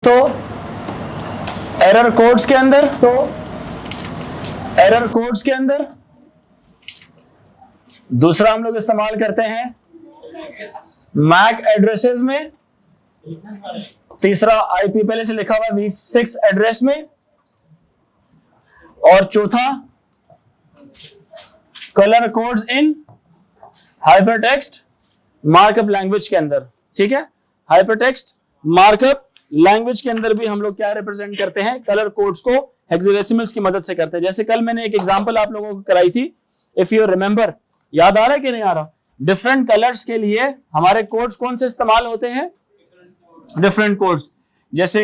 तो error codes के अंदर दूसरा हम लोग इस्तेमाल करते हैं मैक एड्रेसेस में, तीसरा आईपी पहले से लिखा हुआ v6 एड्रेस में, और चौथा कलर कोड्स इन हाइपरटेक्स्ट मार्कअप लैंग्वेज के अंदर। ठीक है, हाइपरटेक्स्ट मार्कअप लैंग्वेज के अंदर भी हम लोग क्या रिप्रेजेंट करते हैं, कलर कोड्स को हेक्साडेसिमल्स की मदद से करते हैं। जैसे कल मैंने एक एग्जांपल आप लोगों को कराई थी, इफ यू रिमेंबर, याद आ रहा है कि नहीं आ रहा? डिफरेंट कलर्स के लिए हमारे कोड्स कौन से इस्तेमाल होते हैं? Different codes. जैसे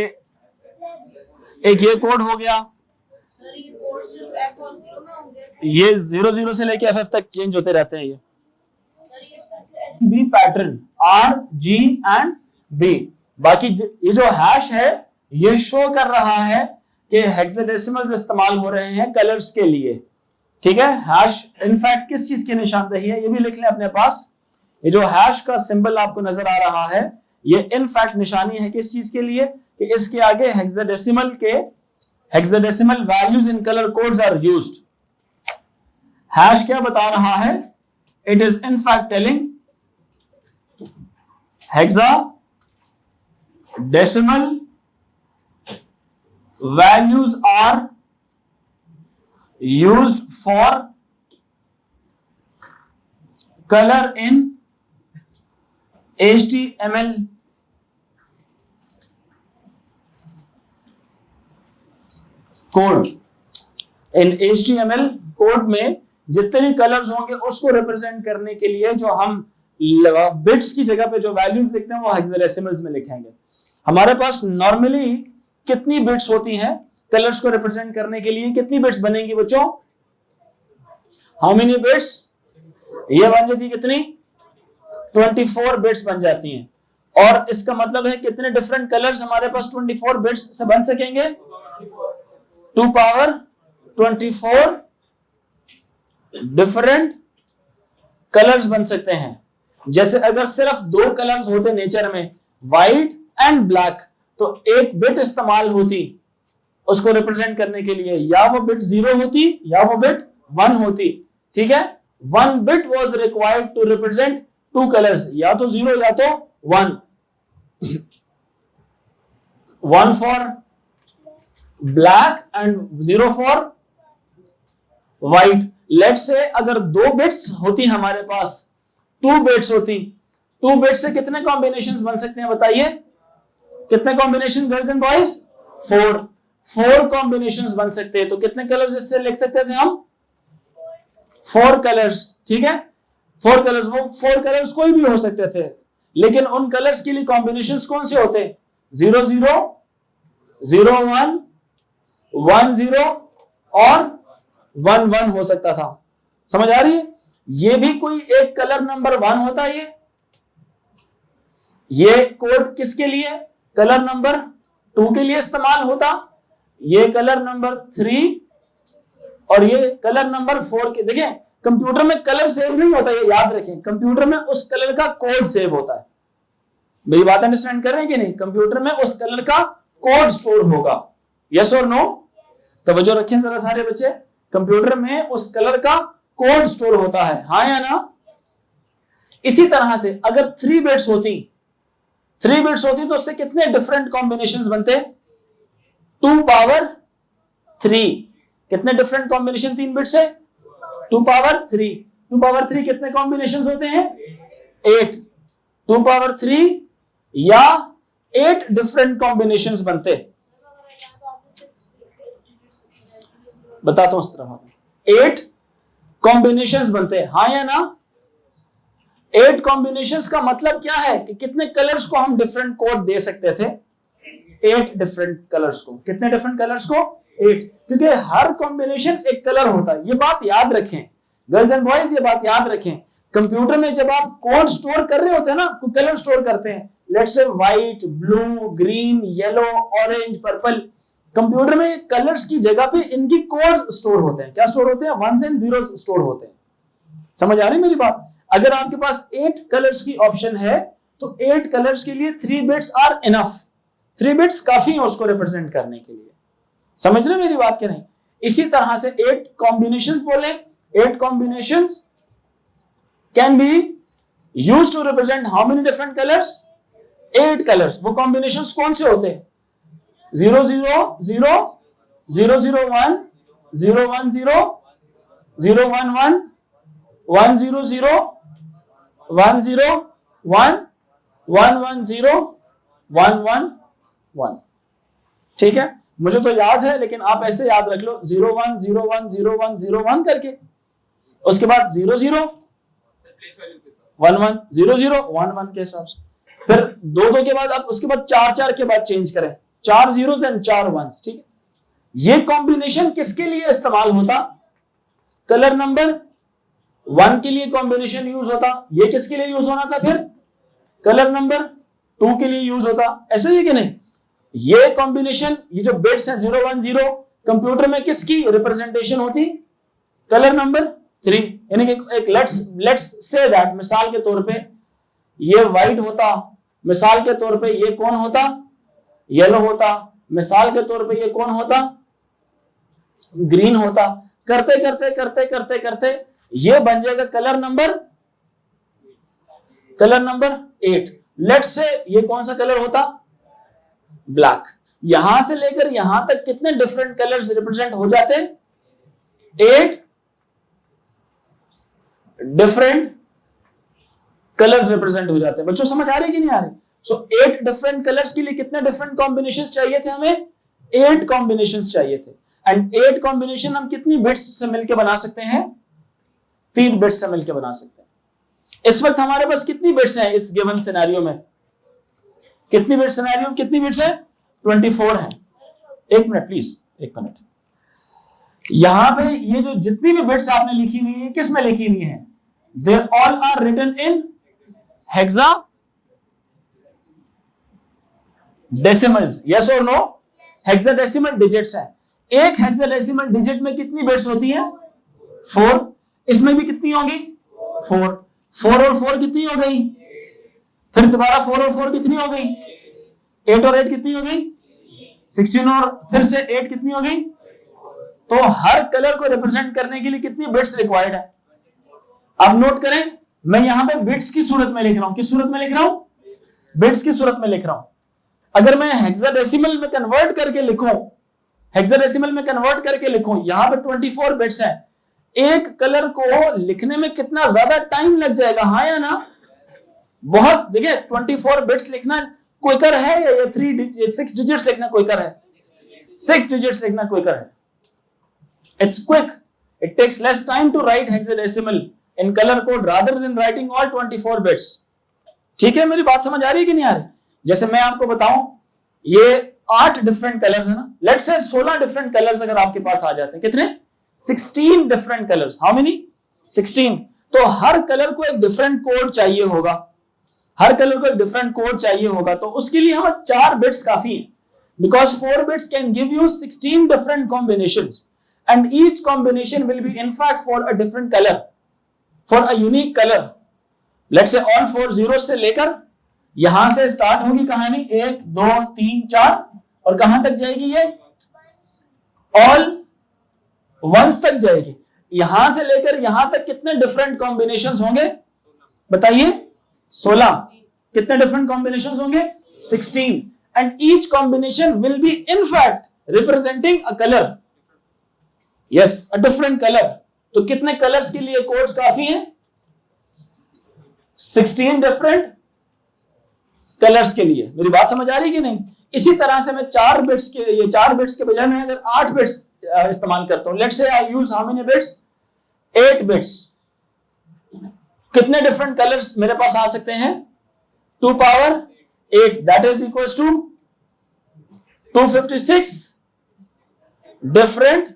एक ये कोड हो गया, ये 00 से लेके FF तक चेंज होते रहते हैं। ये B pattern RG and B। बाकी ये जो हैश है ये शो कर रहा है कि हेक्साडेसिमल्स इस्तेमाल हो रहे हैं कलर्स के लिए। ठीक है, हैश इनफैक्ट किस चीज की निशानदेही है ये भी लिख लें अपने पास। ये जो हैश का सिंबल आपको नजर आ रहा है ये इनफैक्ट निशानी है किस चीज के लिए, कि इसके आगे hexadecimal values in colour codes are used. Hash क्या बता रहा है? It is in fact telling hexadecimal values are used for color in HTML code. इन HTML कोड में जितने कलर्स होंगे उसको रिप्रेजेंट करने के लिए जो हम बिट्स की जगह पे जो वैल्यूज लिखते हैं वो हेक्साडेसिमल्स में लिखेंगे। हमारे पास नॉर्मली कितनी बिट्स होती हैं कलर्स को रिप्रेजेंट करने के लिए? कितनी बिट्स बनेंगी बच्चों? How many bits? ये बन जाती कितनी? 24 बिट्स बन जाती हैं। और इसका मतलब है कितने डिफरेंट कलर्स हमारे पास 24 बिट्स से बन सकेंगे? 2 पावर 24 डिफरेंट कलर्स बन सकते हैं। जैसे अगर सिर्फ 2 कलर्स होते नेचर में, व्हाइट एंड ब्लैक, तो एक बिट इस्तेमाल होती उसको रिप्रेजेंट करने के लिए, या वो बिट 0 होती या वो बिट 1 होती। ठीक है, 1 bit was required to represent 2 colours, या तो 0 या तो 1। 1 for black and 0 for white. Let's say अगर 2 बिट्स होती हमारे पास, 2 बिट्स होती, 2 बिट्स से कितने कॉम्बिनेशंस बन सकते हैं बताइए? कितने combination girls and boys? 4 combinations बन सकते हैं। तो कितने कलर्स इससे लिख सकते थे हम? 4 कलर्स। ठीक है, 4 कलर्स, वो 4 कलर्स कोई भी हो सकते थे, लेकिन उन कलर्स के लिए कॉम्बिनेशंस कौन से होते? 0 0 0 1 1 0 और 1 1 हो सकता था। समझ आ रही है? ये भी कोई एक कलर नंबर 1 होता है। ये कोड किसके लिए? कलर नंबर 2 के लिए इस्तेमाल होता। ये कलर नंबर 3 और ये कलर नंबर 4 के। देखें, कंप्यूटर में कलर सेव नहीं होता, ये याद रखें। कंप्यूटर में उस कलर का कोड सेव होता है। मेरी बात अंडरस्टैंड कर रहे हैं कि नहीं? कंप्यूटर में उस कलर का कोड स्टोर होगा। यस और नो? तवज्जो रखें जरा सारे बच्चे। कंप्यूटर में उस कलर का कोड स्टोर होता है, हाँ या ना? इसी तरह से अगर 3 बिट्स होती तो उससे कितने डिफरेंट कॉम्बिनेशंस बनते? 2 पावर 3। कितने डिफरेंट कॉम्बिनेशन 3 बिट से? 2 पावर 3। 2 पावर 3 कितने कॉम्बिनेशंस होते हैं? 8। 2 पावर 3 या 8 डिफरेंट कॉम्बिनेशंस बनते। बताता हूं इस तरह 8 कॉम्बिनेशंस बनते हैं, हाँ या ना? 8 कॉम्बिनेशंस का मतलब क्या है कि कितने कलर्स को हम डिफरेंट कोड दे सकते थे? 8 डिफरेंट कलर्स को। कितने डिफरेंट कलर्स को? 8, क्योंकि हर कॉम्बिनेशन एक कलर होता है। ये बात याद रखें गर्ल्स एंड बॉयज, ये बात याद रखें। कंप्यूटर में जब आप कोड स्टोर कर रहे होते हैं ना, कोई कलर स्टोर करते हैं, let's say white, blue, green, yellow, orange, purple. Computer में कलर्स की जगह पे इनकी कोड स्टोर होते हैं। क्या स्टोर होते हैं? 1s and 0s स्टोर होते हैं। समझ आ रही मेरी बात? अगर आपके पास 8 कलर्स की ऑप्शन है तो 8 कलर्स के लिए 3 बिट्स आर इनफ। 3 बिट्स काफी है उसको रिप्रेजेंट करने के लिए। समझ रहे मेरी बात कि नहीं? इसी तरह से 8 कॉम्बिनेशंस बोले, 8 combinations can be used to represent how many different colours? 8 colours. वो कॉम्बिनेशंस कौन से होते हैं? 0 0 0 0 0 1 0 1 0 0 1 1 1 0 0 1 0 1 1 1 0 1 1 1। ठीक है, मुझे तो याद है, लेकिन आप ऐसे याद रख लो 0 1 0 1 0 1 0 1 करके, उसके बाद 0 0 1 1 0 0 1 1 के हिसाब से, फिर 2 2 के बाद आप उसके बाद 4 4 के बाद चेंज करें, 4 zeros एंड 4 ones। ठीक है, ये कॉम्बिनेशन किसके लिए इस्तेमाल होता? कलर नंबर 1 के लिए कॉम्बिनेशन यूज होता। ये किसके लिए यूज होना था? फिर कलर नंबर 2 के लिए यूज होता। ऐसे ही कि नहीं? ये कॉम्बिनेशन, ये जो बिट्स हैं 0 1 0, कंप्यूटर में किसकी रिप्रेजेंटेशन होती? Colour number 3। यानी कि एक लेट्स से दैट, मिसाल के तौर पे ये व्हाइट होता, मिसाल के तौर पे ये कौन होता? येलो होता, मिसाल के तौर पे ये कौन होता? ग्रीन होता। करते करते करते करते करते ये बन जाएगा कलर नंबर 8। लेट्स से ये कौन सा कलर होता? ब्लैक। यहां से लेकर यहां तक कितने डिफरेंट कलर्स रिप्रेजेंट हो जाते? 8 डिफरेंट कलर्स रिप्रेजेंट हो जाते हैं। बच्चों समझ आ रही कि नहीं आ रही? सो 8 डिफरेंट कलर्स के लिए कितने डिफरेंट कॉम्बिनेशंस चाहिए थे हमें? 8 कॉम्बिनेशंस चाहिए थे। एंड 8 कॉम्बिनेशन हम कितनी बिट्स से मिलकर बना सकते हैं? 3 बिट्स से मिलकर बना सकते हैं। इस वक्त हमारे पास कितनी बिट्स हैं इस गिवन सिनेरियो में? कितनी बिट्स सिनेरियो में कितनी बिट्स है? 24 है। एक मिनट प्लीज, एक मिनट। यहां पे ये जो जितनी भी बिट्स आपने लिखी हुई है, किस में लिखी हुई है? They all are written in hexadecimals. Yes और नो? हेक्साडेसिमल डिजिट्स है। एक हेक्साडेसिमल डिजिट में कितनी बिट्स होती है? 4। इसमें भी कितनी होगी? 4। 4 और 4 कितनी हो गई? फिर दोबारा 4 और 4 कितनी हो गई? 8 और 8 कितनी हो गई? 16 और फिर से 8 कितनी हो गई? तो हर कलर को रिप्रेजेंट करने के लिए कितनी बिट्स रिक्वायर्ड है? अब नोट करें, मैं यहां पे बिट्स की सूरत में लिख रहा हूं। किस सूरत में लिख रहा हूं? बिट्स की सूरत में लिख रहा हूं। अगर मैं हेक्साडेसिमल में कन्वर्ट करके लिखूं, हेक्साडेसिमल में कन्वर्ट करके लिखूं, यहां पे 24 बिट्स हैं। एक कलर को लिखने में कितना ज्यादा टाइम लग जाएगा? हाँ या ना? बहुत। देखिए 24 बिट्स लिखना क्विकर है या 6 डिजिट्स लिखना क्विकर है? 6 डिजिट्स लिखना क्विकर है। It's quick, it takes less time to write hexadecimal in colour code rather than writing all 24 bits. ठीक है, मेरी बात समझ आ रही है कि नहीं आ रही? जैसे मैं आपको बताऊं, ये 8 डिफरेंट कलर्स है ना, लेट्स से 16 डिफरेंट कलर्स अगर आपके पास आ जाते हैं। कितने? 16 डिफरेंट कलर्स। How many? 16। तो हर कलर को एक डिफरेंट कोड चाहिए होगा, हर कलर को एक डिफरेंट कोड चाहिए होगा। तो उसके लिए हमें 4 बिट्स काफी है, because 4 bits can give you 16 different combinations and each combination will be in fact for a different colour, for a unique colour. Let's say all 4 zeros से लेकर यहां से स्टार्ट होगी कहानी 1 2 3 4 और कहां तक जाएगी? ये ऑल वंस तक जाएगी। यहां से लेकर यहां तक कितने डिफरेंट कॉम्बिनेशंस होंगे? बताइए। 16। कितने डिफरेंट कॉम्बिनेशंस होंगे? 16। And each combination will be in fact representing a colour. Yes, a different colour. तो कितने कलर्स के लिए कोड्स काफी हैं? 16 डिफरेंट कलर्स के लिए। मेरी बात समझ आ रही है कि नहीं? इसी तरह से मैं 4 बिट्स के बजाय मैं अगर 8 बिट्स इस्तेमाल करता हूं, let's say I use how many bits? 8 bits. कितने डिफरेंट कलर्स मेरे पास आ सकते हैं? 2 power 8 that is equals to 256 different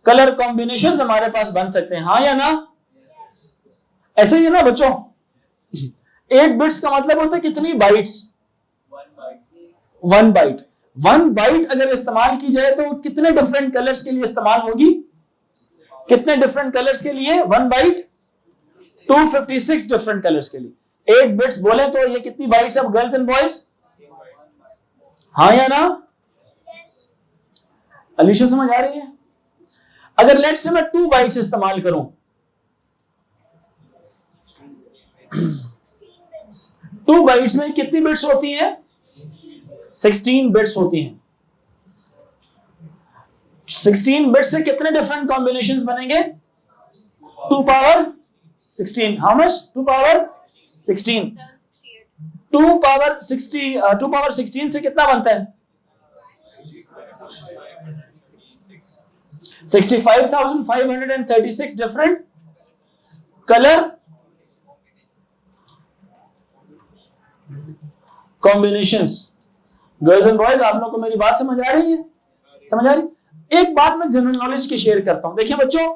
colour combinations हमारे पास बन सकते हैं। हाँ या ना? ऐसे ही है ना बच्चों? 8 बिट्स का मतलब होता है कितनी बाइट्स? 1 बाइट। 1 बाइट अगर इस्तेमाल की जाए तो कितने डिफरेंट कलर्स के लिए इस्तेमाल होगी? कितने डिफरेंट कलर्स के लिए 1 बाइट? 256 डिफरेंट कलर्स के लिए। 8 बिट्स बोले तो ये कितनी बाइट्स है गर्ल्स एंड बॉयज? हाँ या ना? अलीशा समझ आ रही है? अगर लेट्स से मैं 2 बाइट्स इस्तेमाल करूं, 2 बाइट्स में कितनी बिट्स होती हैं? 16 बिट्स होती हैं। 16 बिट्स से कितने डिफरेंट कॉम्बिनेशंस बनेंगे? 2 power 16। How much? 2 power 16। 2 power 16 से कितना बनता है? 65,536 different colour combinations. Girls and boys, आप लोगों को मेरी बात समझ आ रही है? समझ आ रही? एक बात मैं जनरल नॉलेज की शेयर करता हूं। देखिए बच्चों,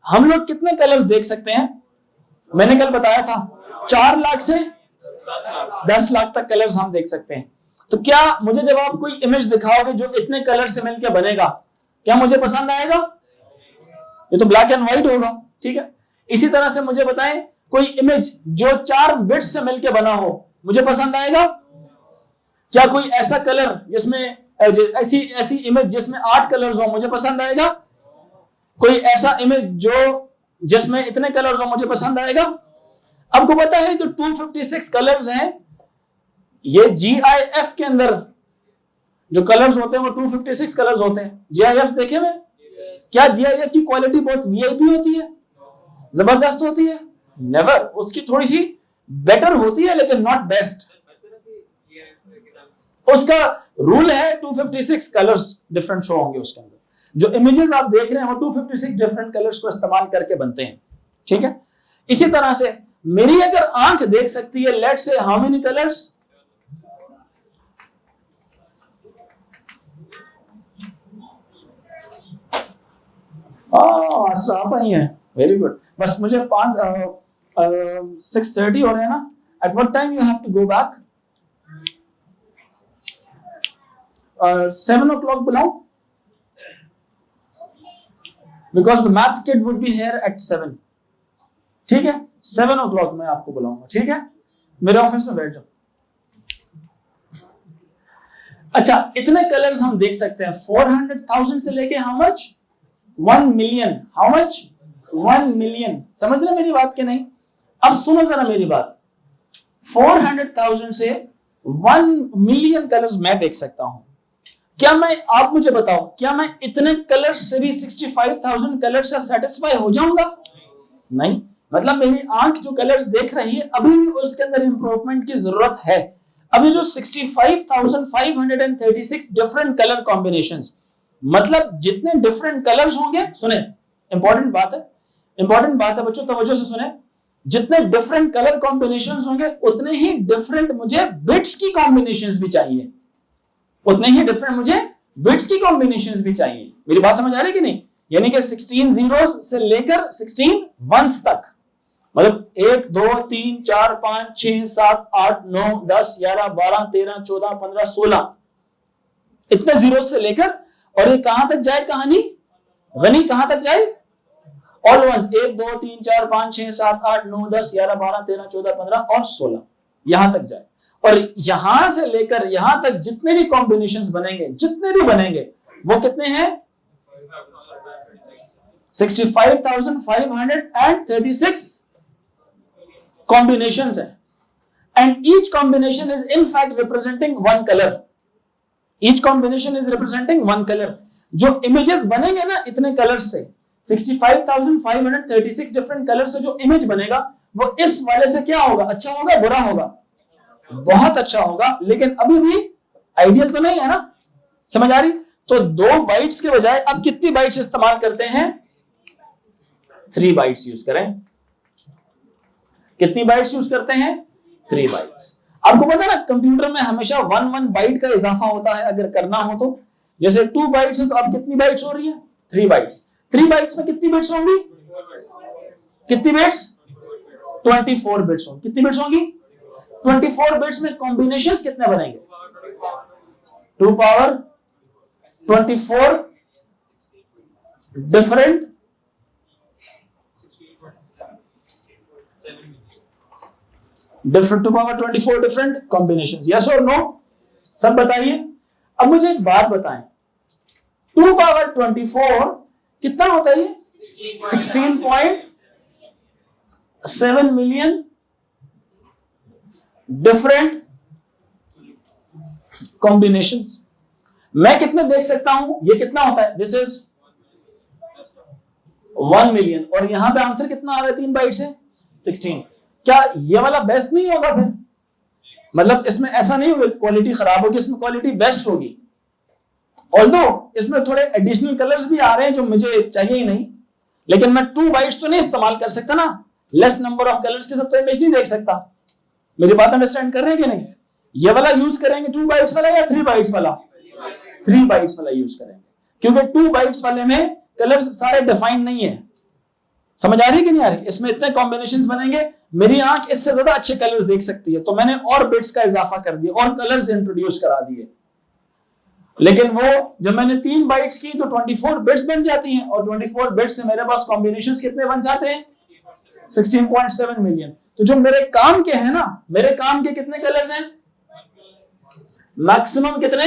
हम लोग कितने कलर्स देख सकते हैं? मैंने कल बताया था 4 लाख से 10 लाख तक कलर्स हम देख सकते हैं। तो क्या मुझे जब आप कोई इमेज दिखाओगे जो इतने कलर से मिलकर बनेगा, क्या मुझे पसंद आएगा? ये तो ब्लैक एंड व्हाइट होगा, ठीक है। इसी तरह से मुझे बताएं कोई इमेज जो 4 बिट्स से मिलकर बना हो, मुझे पसंद आएगा? क्या कोई ऐसा कलर जिसमें ऐसी इमेज जिसमें 8 कलर्स हो, मुझे पसंद आएगा? कोई ऐसा इमेज जो जिसमें इतने कलर्स हो, मुझे पसंद आएगा? आपको पता है जो 256 कलर्स हैं, ये GIF के अंदर जो कलर्स होते हैं वो 256 कलर्स होते हैं। GIF देखे हुए? क्या GIF की क्वालिटी बहुत VIP होती है, जबरदस्त होती है? नेवर। उसकी थोड़ी सी बेटर होती है लेकिन नॉट बेस्ट। उसका रूल है 256 कलर्स डिफरेंट शो होंगे उसके अंदर। जो इमेजेस आप देख रहे हैं वो 256 डिफरेंट कलर्स को इस्तेमाल करके बनते हैं, ठीक है। इसी तरह से मेरी अगर आंख देख सकती है, let's say how many colours? आप आई हैं, वेरी गुड। बस मुझे 6:30 हो रहे हैं ना। At what time you have to go back? 7 o'clock बुलाऊं? Because the maths kid would be here at 7. ठीक है, 7 o'clock मैं आपको बुलाऊंगा, ठीक है। मेरे ऑफिस में बैठ जाओ। अच्छा, इतने कलर्स हम देख सकते हैं 400,000 से लेके how much? 1 million. How much? 1 million. समझ रहे मेरी बात के नहीं? अब सुनो जरा मेरी बात। 400,000 से 1 मिलियन कलर्स मैं देख सकता हूं। क्या मैं, आप मुझे बताओ, क्या मैं इतने कलर्स से भी 65,000 कलर्स से सेटिस्फाई हो जाऊंगा? नहीं। मतलब मेरी आंख जो कलर्स देख रही है अभी भी उसके अंदर इंप्रूवमेंट की जरूरत है। अभी जो 65,536 डिफरेंट कलर कॉम्बिनेशंस, मतलब जितने डिफरेंट कलर्स होंगे, सुने इंपॉर्टेंट बात है, इंपॉर्टेंट बात है बच्चों, तवज्जो से सुने। जितने डिफरेंट कलर कॉम्बिनेशंस होंगे उतने ही डिफरेंट मुझे बिट्स की कॉम्बिनेशंस भी चाहिए, उतने ही डिफरेंट मुझे बिट्स की कॉम्बिनेशंस भी चाहिए। मेरी बात समझ आ रही है कि नहीं? यानी कि 16 zeros से लेकर 16 ones तक, मतलब 1 2 3 4 5 6 7 8 9 10 11 12 13 14 15 16 इतने जीरो से लेकर, और ये कहां तक जाए कहानी? गनी कहां तक जाए? ऑल वंस 1 2 3 4 5 6 7 8 9 10 11 12 13 14 15 और 16 यहां तक जाए। और यहां से लेकर यहां तक जितने भी कॉम्बिनेशंस बनेंगे, जितने भी बनेंगे, वो कितने हैं? 65,536 combinations है, and each combination is in fact representing one color. Each combination is representing one color. जो images बनेंगे ना इतने कलर्स से, 65,536 डिफरेंट कलर से जो इमेज बनेगा वो इस वाले से क्या होगा? अच्छा होगा, बुरा होगा? बहुत अच्छा होगा, लेकिन अभी भी आइडियल तो नहीं है ना। समझ आ रही? तो 2 बाइट्स के बजाय अब कितनी बाइट्स इस्तेमाल करते हैं? 3 बाइट्स यूज करें। कितनी बाइट्स यूज करते हैं? 3 बाइट्स। आपको पता है ना कंप्यूटर में हमेशा 1 बाइट का इजाफा होता है अगर करना हो तो। जैसे 2 बाइट्स है तो अब कितनी बाइट्स हो रही है? 3 बाइट्स। 3 बाइट्स में कितनी बिट्स होंगी? कितनी बिट्स? 24 बिट्स होंगी। कितनी बिट्स होंगी? 24 बिट्स में कॉम्बिनेशंस कितने बनेंगे? 2 power 24 different two power 24 different combinations. Yes और नो? सब बताइए। अब मुझे एक बात बताएं, 2 पावर 24 कितना होता है? ये 16.7 मिलियन डिफरेंट कॉम्बिनेशंस। मैं कितने देख सकता हूं? ये कितना होता है? This is 1 million. और यहां पे आंसर कितना आ रहा है 3 बाइट से? 16। क्या ये वाला बेस्ट नहीं होगा फिर? मतलब इसमें ऐसा नहीं होगा क्वालिटी खराब होगी, इसमें क्वालिटी बेस्ट होगी। ऑल्दो इसमें थोड़े एडिशनल कलर्स भी आ रहे हैं जो मुझे चाहिए ही नहीं, लेकिन मैं 2 बाइट्स तो नहीं इस्तेमाल कर सकता ना, लेस नंबर ऑफ कलर्स के साथ तो इमेज नहीं देख सकता। मेरी बात अंडरस्टैंड कर रहे हैं कि नहीं? ये वाला यूज करेंगे 2 बाइट्स वाला या 3 बाइट्स वाला? 3 बाइट्स वाला यूज करेंगे, क्योंकि 2 बाइट्स वाले में कलर्स सारे डिफाइंड नहीं है। समझ आ रही है कि नहीं आ रही? इसमें इतने कॉम्बिनेशंस बनेंगे, मेरी आंख इससे ज्यादा अच्छे कलर्स देख सकती है, तो मैंने और बिट्स का इजाफा कर दिया और कलर्स इंट्रोड्यूस करा दिए। लेकिन वो जब मैंने 3 बाइट्स की तो 24 बिट्स बन जाती हैं, और 24 बिट्स से मेरे पास कॉम्बिनेशंस कितने बन जाते हैं? 16.7 मिलियन। तो जो मेरे काम के हैं ना, मेरे काम के कितने कलर्स हैं? मैक्सिमम कितने?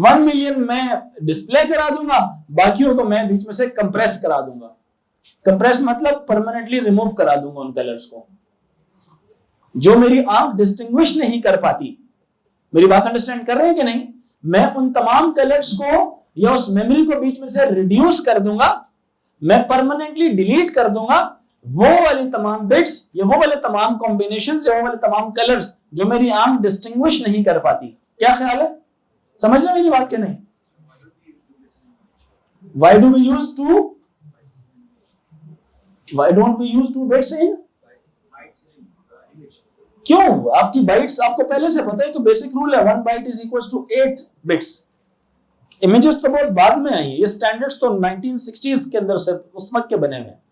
1 मिलियन मैं डिस्प्ले करा दूंगा, बाकियों को मैं बीच में से कंप्रेस करा दूंगा। कंप्रेस मतलब परमानेंटली रिमूव करा दूंगा उन कलर्स को जो मेरी आंख डिस्टिंग्विश नहीं कर पाती। मेरी बात अंडरस्टैंड कर रहे हैं कि नहीं? मैं उन तमाम कलर्स को या उस मेमोरी को बीच में से रिड्यूस कर दूंगा, मैं परमानेंटली डिलीट कर दूंगा वो वाली तमाम बिट्स या वो वाले तमाम कॉम्बिनेशंस या वो वाले तमाम कलर्स जो मेरी आंख डिस्टिंग्विश नहीं कर पाती। क्या ख्याल है? समझ रहे मेरी बात के नहीं? Why do we use 2? Why don't we use 2 bits in? क्यों? आपकी बाइट्स आपको पहले से पता है, तो बेसिक रूल है 1 byte is equal to 8 bits. Images तो बहुत बाद में आई है, ये स्टैंडर्ड्स तो 1960s के अंदर से उस वक्त के बने हुए हैं।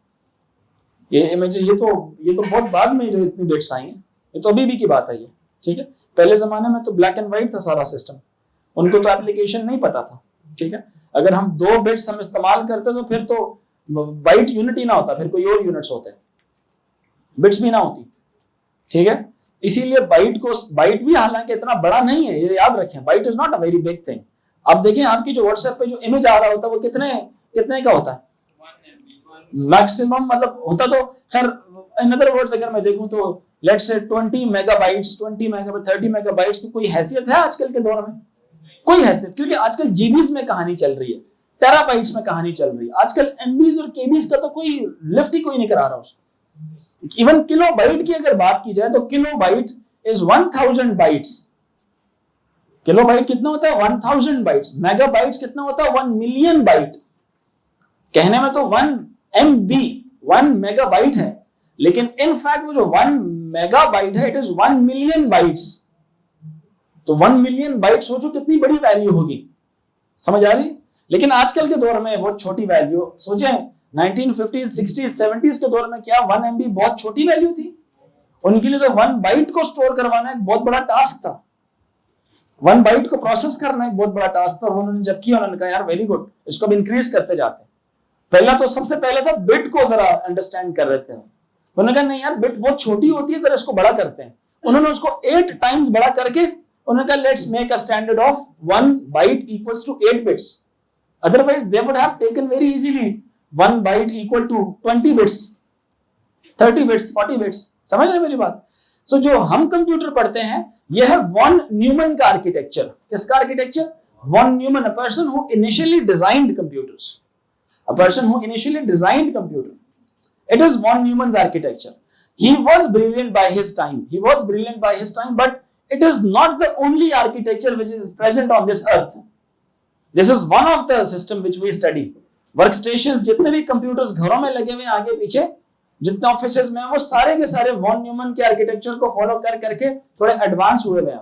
ये इमेज ये तो बहुत बाद में जो इतनी बिट्स आई हैं, ये तो अभी भी की बात है ये, ठीक है। पहले जमाने में तो ब्लैक एंड व्हाइट था सारा सिस्टम, उनको तो एप्लीकेशन नहीं पता था, ठीक है। अगर हम 2 बिट्स हम इस्तेमाल करते तो फिर तो बाइट यूनिट ही ना होता, फिर कोई और यूनिट्स होते, बिट्स भी ना होती, ठीक है। इसीलिए बाइट भी हालांकि इतना बड़ा नहीं है, ये याद रखें, byte is not a very big thing. अब देखें आपकी जो व्हाट्सएप पे जो इमेज आ रहा होता है वो कितने का होता है? मैक्सिमम मतलब होता तो खैर, इन अदर वर्ड्स अगर मैं देखूं तो लेट्स से 20 मेगाबाइट्स 30 मेगाबाइट्स की कोई हैसियत है आजकल के दौर में? कोई हैसियत, क्योंकि आजकल जीबीज में कहानी चल रही है, टेराबाइट्स में कहानी चल रही है। आजकल एमबीज और केबीज का तो कोई लिफ्ट ही कोई नहीं करा रहा उसको। इवन किलोबाइट की अगर बात की जाए तो किलोबाइट इज 1000 बाइट्स। किलोबाइट कितना होता है? 1000 बाइट्स। मेगाबाइट्स कितना होता है? 1 मिलियन बाइट। कहने में तो 1 MB 1 मेगाबाइट है, लेकिन इन फैक्ट वो जो 1 मेगाबाइट है इट इज 1 मिलियन बाइट्स। तो 1 मिलियन बाइट्स सोचो कितनी बड़ी वैल्यू होगी, समझ आ रही? लेकिन आजकल के दौर में बहुत छोटी वैल्यू, सोचे 1950s 60s 70s के दौर में क्या 1 MB बहुत छोटी वैल्यू थी? उनके लिए तो 1 बाइट को स्टोर करवाना एक बहुत बड़ा टास्क था, 1 बाइट को प्रोसेस करना एक बहुत बड़ा टास्क था। उन्होंने जब किया उन्होंने कहा यार वेरी गुड, इसको भी इंक्रीज करते जाते। पहला तो सबसे पहले था बिट को जरा अंडरस्टैंड कर रहे थे, उन्होंने कहा नहीं यार बिट बहुत छोटी होती है, जरा इसको बड़ा करते हैं। उन्होंने उसको 8 टाइम्स बड़ा करके उन्होंने कहा let's make a standard of 1 byte equals to 8 bits. Otherwise they would have taken very easily 1 byte equal to 20 bits 30 bits 40 bits. समझ रहे मेरी बात? सो जो हम कंप्यूटर पढ़ते हैं यह है वॉन न्यूमन का आर्किटेक्चर। किसका architecture? Von Neumann, a person who initially designed computers, a person who initially designed computer. It is von Neumann's architecture. He was brilliant by his time, but it is not the only architecture which is present on this earth. This is one of the system which we study. Workstations जितने भी computers घरों में लगे हुए हैं आगे पीछे, जितने ऑफिसेज में, वो सारे के सारे वॉन न्यूमन के आर्किटेक्चर को फॉलो कर करके थोड़े एडवांस हुए हैं।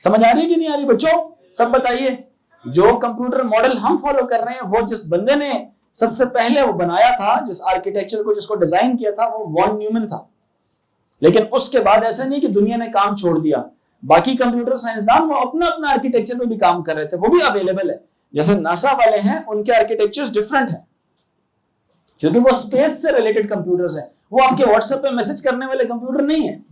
समझ आ रही है कि नहीं आ रही बच्चों? सब बताइए। जो कंप्यूटर मॉडल हम फॉलो कर रहे हैं वो जिस बंदे ने सबसे पहले वो बनाया था, जिस आर्किटेक्चर को जिसको डिजाइन किया था वो वॉन न्यूमन था। लेकिन उसके बाद ऐसा नहीं कि दुनिया ने काम छोड़ दिया, बाकी कंप्यूटर साइंसदान वो अपना अपना आर्किटेक्चर पे भी काम कर रहे थे, वो भी अवेलेबल है। जैसे नासा वाले हैं उनके आर्किटेक्चर्स डिफरेंट हैं क्योंकि वो स्पेस से रिलेटेड कंप्यूटर्स हैं, वो आपके व्हाट्सएप पे मैसेज करने वाले कंप्यूटर नहीं है।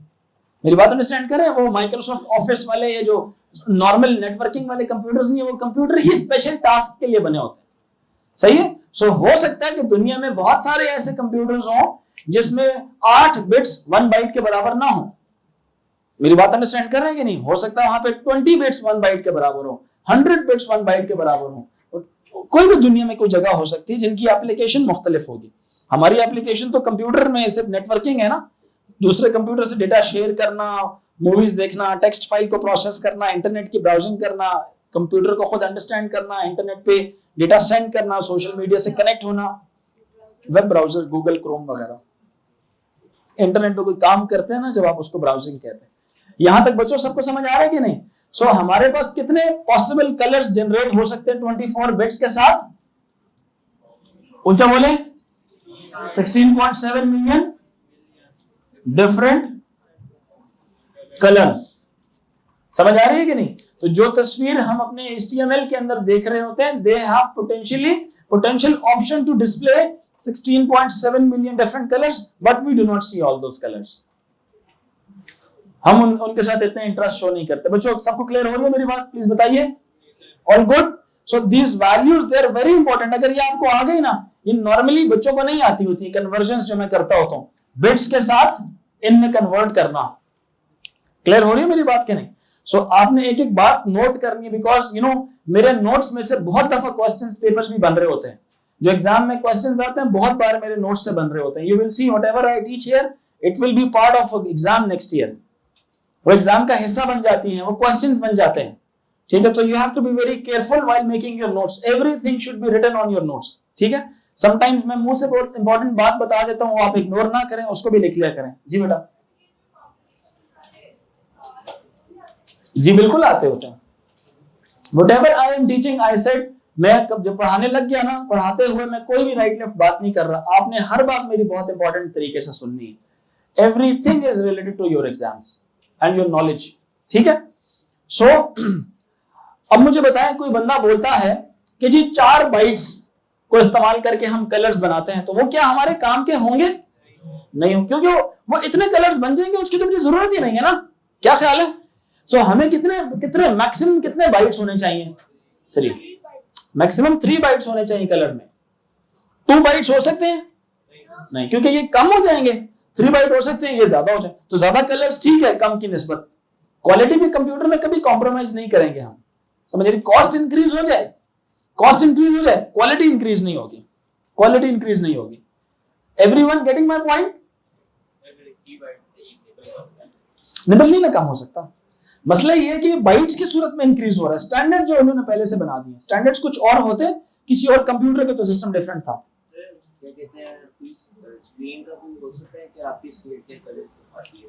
मेरी बात अंडरस्टैंड करें? वो माइक्रोसॉफ्ट ऑफिस वाले, ये जो नॉर्मल नेटवर्किंग वाले कंप्यूटर्स नहीं है, वो कंप्यूटर ही स्पेशल टास्क के लिए बने होते हैं। सही है। सो हो सकता है कि दुनिया में बहुत सारे ऐसे कंप्यूटर्स हों जिसमें 8 बिट्स 1 बाइट के बराबर ना हो। मेरी बात अंडरस्टैंड कर रहे हैं कि नहीं? हो सकता है वहां पे 20 बिट्स 1 बाइट के बराबर हो, 100 बिट्स 1 बाइट के बराबर हो। कोई भी दुनिया में कोई जगह हो सकती है जिनकी एप्लीकेशन मुख्तलिफ होगी। हमारी एप्लीकेशन तो कंप्यूटर में सिर्फ नेटवर्किंग है ना, दूसरे कंप्यूटर से डेटा शेयर करना, मूवीज देखना, टेक्स्ट फाइल को प्रोसेस करना, इंटरनेट की ब्राउजिंग करना, कंप्यूटर को खुद अंडरस्टैंड करना, इंटरनेट पे डेटा सेंड करना, सोशल मीडिया से कनेक्ट होना, वेब ब्राउजर, गूगल क्रोम वगैरह। इंटरनेट पे कोई काम करते हैं ना जब आप उसको ब्राउजिंग कहते हैं। यहां तक बच्चों सबको समझ आ रहा है कि नहीं? सो हमारे पास कितने पॉसिबल कलर्स जनरेट हो सकते हैं 24 बिट्स के साथ? ऊंचा बोले 16.7 मिलियन डिफरेंट कलर्स। समझ आ रही है कि नहीं? तो जो तस्वीर हम अपने HTML के अंदर देख रहे होते हैं, they have potential option to display 16.7 million different colors, but we do not see all those colors. हम उनके साथ इतने इंटरेस्ट शो नहीं करते। बच्चों सबको क्लियर हो रही है मेरी बात? प्लीज बताइए। All good? So these values they are very important. अगर ये आपको आ गई ना, ये नॉर्मली बच्चों को नहीं आती होती कन्वर्जन जो मैं करता होता हूं, बिट्स के साथ इनमें कन्वर्ट करना। क्लियर हो रही है मेरी बात के नहीं? सो आपने एक एक बात नोट करनी है, बिकॉज मेरे नोट्स में से बहुत दफा क्वेश्चंस पेपर्स भी बन रहे होते हैं। जो एग्जाम में क्वेश्चंस आते हैं बहुत बार मेरे नोट्स से बन रहे होते हैं। You will see whatever I teach here, it will be part of exam next year. वो एग्जाम का हिस्सा बन जाती हैं, वो क्वेश्चंस बन जाते हैं। ठीक है, तो you have to be very careful while making your notes. Everything should be written on your notes. ठीक है, समटाइम्स मैं मुंह से बहुत इंपॉर्टेंट बात बता देता हूं, आप इग्नोर ना करें, उसको भी लिख लिया करें। जी बेटा, जी बिल्कुल आते होते हैं। Whatever I am teaching, I said, मैं जब पढ़ाने लग गया ना, पढ़ाते हुए मैं कोई भी राइट लेफ्ट बात नहीं कर रहा। आपने हर बात मेरी बहुत इंपॉर्टेंट तरीके से सुननी है। Everything is related to your exams and your knowledge. ठीक है, सो अब मुझे बताएं, कोई बंदा बोलता है कि जी 4 बाइट्स को इस्तेमाल करके हम कलर्स बनाते हैं, तो वो क्या हमारे काम के होंगे? नहीं हो, क्योंकि वो इतने कलर्स बन जाएंगे उसकी तो मुझे जरूरत ही नहीं है ना। क्या ख्याल है? सो हमें कितने मैक्सिमम कितने बाइट्स होने चाहिए? 3। मैक्सिमम 3 बाइट्स होने चाहिए कलर में। 2 बाइट्स हो सकते हैं? नहीं, क्योंकि ये कम हो जाएंगे। 3 बाइट हो सकते हैं, ये ज्यादा हो जाए। तो ज्यादा कलर्स ठीक है, कम की निस्बत। क्वालिटी भी कंप्यूटर में कभी कॉम्प्रोमाइज नहीं करेंगे हम। समझ रही? कॉस्ट इंक्रीज हो जाए, क्वालिटी इंक्रीज नहीं होगी, क्वालिटी इंक्रीज नहीं होगी। Everyone getting my point? Nibble नहीं ना कम हो सकता। मसला ये है कि बाइट्स की सूरत में इंक्रीज हो रहा है। स्टैंडर्ड जो उन्होंने पहले से बना दिए, स्टैंडर्ड्स कुछ और होते, किसी और कंप्यूटर के तो सिस्टम डिफरेंट था। क्या कहते हैं, स्क्रीन का कोई हो सकता है कि आपकी स्क्रीन के कलर आती है,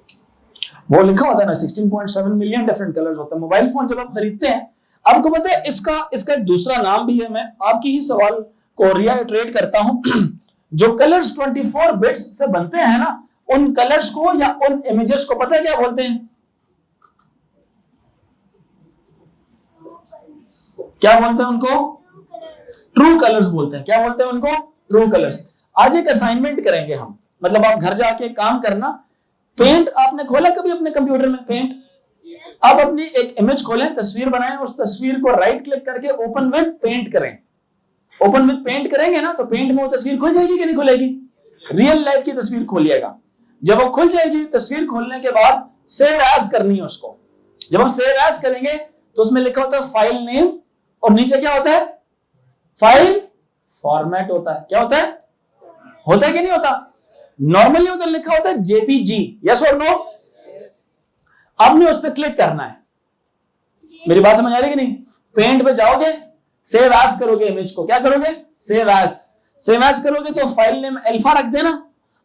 वो लिखा होता है ना 16.7 मिलियन डिफरेंट कलर्स होते हैं। मोबाइल फोन जब आप खरीदते हैं, आपको पता है इसका एक दूसरा नाम भी है। मैं आपकी ही सवाल को रिआइटरेट करता हूं। जो कलर्स 24 बिट्स से बनते हैं ना, उन कलर्स को या उन इमेजेस को पता है क्या बोलते हैं? क्या बोलते हैं उनको? ट्रू कलर्स बोलते हैं। क्या बोलते हैं उनको? True colours. आज एक असाइनमेंट करेंगे हम, मतलब आप घर जाके काम करना। पेंट आपने खोला कभी अपने कंप्यूटर में? पेंट आप अपनी एक इमेज खोलें, तस्वीर बनाएं, उस तस्वीर को राइट क्लिक करके ओपन विद पेंट करें। ओपन विद पेंट करेंगे ना, तो पेंट में वो तस्वीर खुल जाएगी कि नहीं खुलेगी? रियल लाइफ की तस्वीर खोलिएगा। जब वो खुल जाएगी, तस्वीर खोलने के बाद सेव एज करनी है उसको। जब हम सेव एज करेंगे तो उसमें लिखा होता है फाइल नेम, और नीचे क्या होता है? फाइल फॉर्मेट होता है। क्या होता है? होता है कि नहीं होता? नॉर्मली उधर लिखा होता है जेपीजी। यस और नो? आपने उस पर क्लिक करना है। मेरी बात समझ आ रही है कि नहीं? पेंट पे जाओगे, सेव एज करोगे इमेज को। क्या करोगे? Save as. सेव एज करोगे तो फाइल नेम अल्फा रख देना,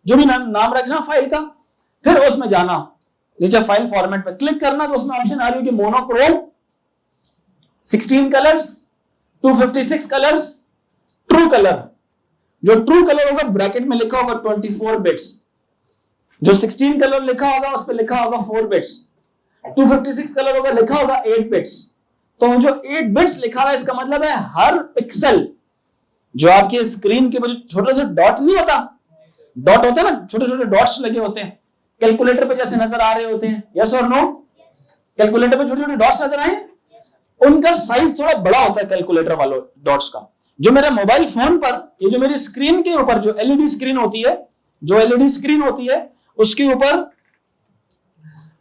जो भी नाम रखना फाइल का। फिर उसमें जाना, नीचे फाइल फॉर्मेट पे क्लिक करना, तो उसमें ऑप्शन आ रही है कि monochrome, 16 colours, 256 colours, true colour. जो ट्रू कलर होगा ब्रैकेट में लिखा होगा 24 बिट्स। जो 16 कलर लिखा होगा उस पर लिखा होगा 4 बिट्स। 256 कलर होगा, लिखा होगा 8 बिट्स। तो जो 8 बिट्स लिखा हुआ है, इसका मतलब है हर पिक्सल जो आपके स्क्रीन के ऊपर छोटे से डॉट नहीं होता, डॉट होता है ना, छोटे छोटे डॉट्स लगे होते हैं, कैलकुलेटर पे जैसे नजर आ रहे होते हैं। यस और नो? कैलकुलेटर पे छोटे छोटे डॉट्स नजर आए, उनका साइज थोड़ा बड़ा होता है कैलकुलेटर वालों डॉट्स का। जो मेरे मोबाइल फोन पर, ये जो मेरी स्क्रीन के ऊपर जो एलईडी स्क्रीन होती है, जो एलईडी स्क्रीन होती है उसके ऊपर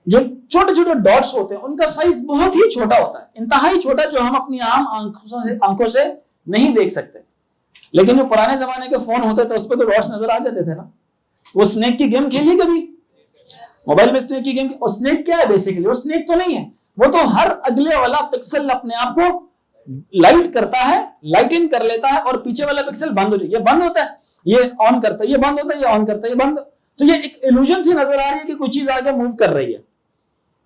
जो छोटे छोटे डॉट्स होते हैं उनका साइज बहुत ही छोटा होता है, इंतहाई छोटा, जो हम अपनी आम आंखों से नहीं देख सकते। लेकिन जो पुराने जमाने के फोन होते थे उस पर तो डॉट्स नजर आ जाते थे ना। वो स्नेक की गेम खेलिए कभी मोबाइल में? स्नेक की गेम, और स्नेक क्या है बेसिकली? वो स्नेक तो नहीं है, वो तो हर अगले वाला पिक्सल अपने आप को लाइट करता है, लाइट इन कर लेता है और पीछे वाला पिक्सल बंद हो जाए, ये बंद होता है, ये ऑन करता है, ये बंद होता है, ये ऑन करता है, ये बंद। तो ये एक इल्यूजन सी नजर आ रही है कि कोई चीज आगे मूव कर रही है,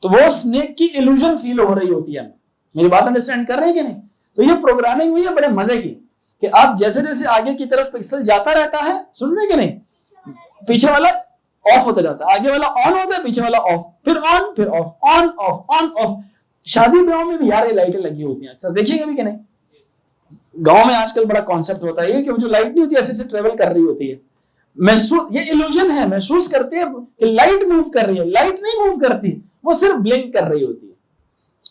तो वो स्नेक की इल्यूजन फील हो रही होती है। मेरी बात अंडरस्टैंड कर रहे हैं कि नहीं? तो ये प्रोग्रामिंग हुई है बड़े मजे की कि आप जैसे जैसे आगे की तरफ पिक्सल जाता रहता है, सुन रहे कि नहीं, पीछे वाला ऑफ होता जाता है, आगे वाला ऑन होता है, पीछे वाला ऑफ, फिर ऑन, फिर of, on off, on off. शादी ब्याह में भी यार ये लाइटें लगी होती हैं अक्सर, देखिए कभी कि नहीं? गांव में आजकल बड़ा कॉन्सेप्ट होता है कि वो जो लाइट नहीं होती ऐसे से ट्रेवल कर रही होती है, महसूस, ये इल्यूजन है, महसूस करते हैं कि लाइट मूव कर रही है, लाइट नहीं मूव करती, वो सिर्फ ब्लिंक कर रही होती है।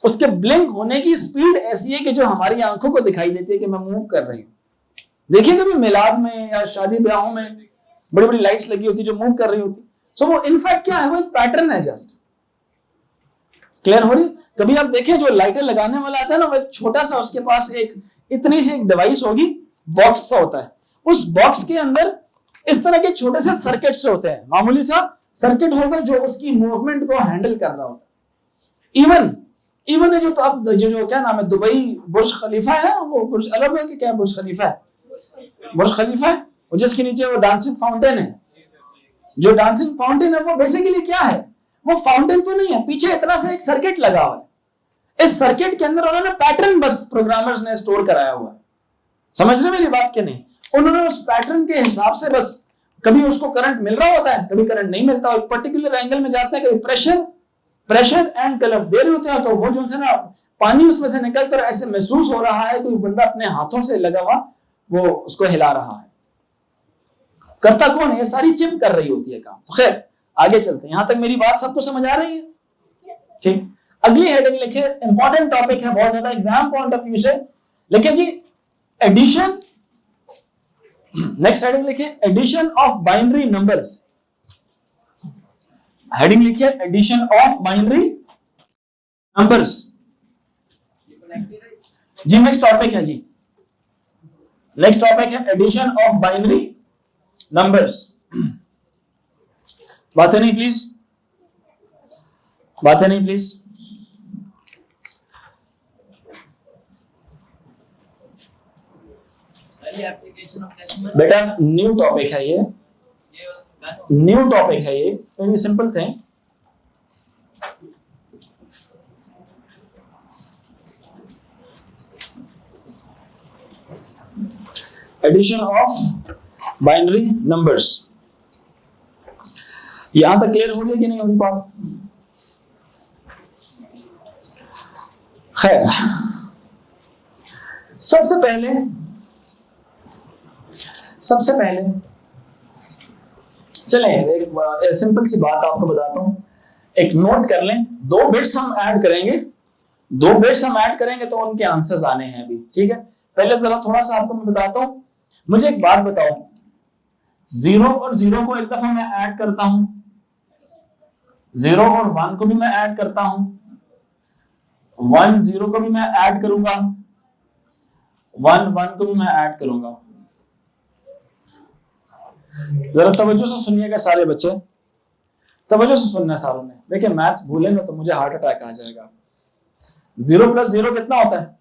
उसके ब्लिंक होने की स्पीड ऐसी है कि जो हमारी आंखों को दिखाई देती है कि मैं मूव कर रही हूँ। देखिए कभी मिलाद में या शादी ब्याहों में बड़ी बड़ी लाइट्स लगी होती जो मूव कर रही होती। सो वो इनफैक्ट क्या है, वो एक पैटर्न है, जस्ट क्लियर हो रही? कभी आप देखें जो लाइटें लगाने वाला आता है ना, वो एक छोटा सा, उसके पास एक इतनी सी एक डिवाइस होगी, बॉक्स सा होता है, उस बॉक्स के अंदर इस तरह के छोटे से सर्किट से होते हैं, मामूली सा सर्किट होगा जो उसकी मूवमेंट को हैंडल कर रहा होता है। इवन जो, तो अब जो क्या नाम है, दुबई बुर्ज खलीफा है ना, वो बुर्ज अलग है कि क्या बुर्ज खलीफा है? बुर्ज खलीफा है, और जिसके नीचे वो डांसिंग फाउंटेन है, जो डांसिंग फाउंटेन है वो बेसिकली क्या है, वो फाउंटेन तो नहीं है, पीछे इतना सा एक सर्किट लगा हुआ है। इस सर्किट के अंदर उन्होंने पैटर्न बस प्रोग्रामर्स ने स्टोर कराया हुआ है। समझ रहे मेरी बात के नहीं? उन्होंने उस पैटर्न के हिसाब से बस, कभी उसको करंट मिल रहा होता है, कभी करंट नहीं मिलता, और पर्टिकुलर एंगल में जाता है, कभी प्रेशर एंड कलर दे रहे होते हैं, तो वो जो से ना पानी उसमें से निकलकर ऐसे महसूस हो रहा है कोई बंदा अपने हाथों से लगा हुआ वो उसको हिला रहा है। करता कौन है? ये सारी चिप कर रही होती है काम। तो खैर आगे चलते हैं, यहां तक मेरी बात सबको समझ आ रही है? ठीक, अगली हेडिंग लिखिए, इंपॉर्टेंट टॉपिक है बहुत ज्यादा एग्जाम पॉइंट ऑफ व्यू से। लिखिए जी एडिशन, नेक्स्ट हेडिंग लिखिए addition of binary numbers. Heading लिखिए एडिशन ऑफ बाइनरी नंबर्स। जी नेक्स्ट टॉपिक है जी, नेक्स्ट टॉपिक है एडिशन ऑफ बाइनरी नंबर्स। बातें नहीं प्लीज, बातें नहीं प्लीज। बेटा न्यू टॉपिक है ये, न्यू टॉपिक है ये, it's very simple thing. Addition of binary numbers. यहां तक क्लियर हो गया कि नहीं हो रही बात? खैर सबसे पहले चलें एक सिंपल सी बात आपको बताता हूं, एक नोट कर लें। दो बिट्स हम ऐड करेंगे तो उनके आंसर्स आने हैं अभी, ठीक है? पहले जरा थोड़ा सा आपको मैं बताता हूं। मुझे एक बात बताओ, 0 और 0 को एक दफा मैं ऐड करता हूं, 0 और 1 को भी मैं ऐड करता हूं, 1 0 को भी मैं ऐड करूंगा, 1 1 को भी मैं ऐड करूंगा। जरा तवज्जो से सुनिएगा सारे बच्चे, तवज्जो से सुनना सारों ने। देखिए मैथ्स भूले ना तो मुझे हार्ट अटैक आ जाएगा। 0 + 0 कितना होता है?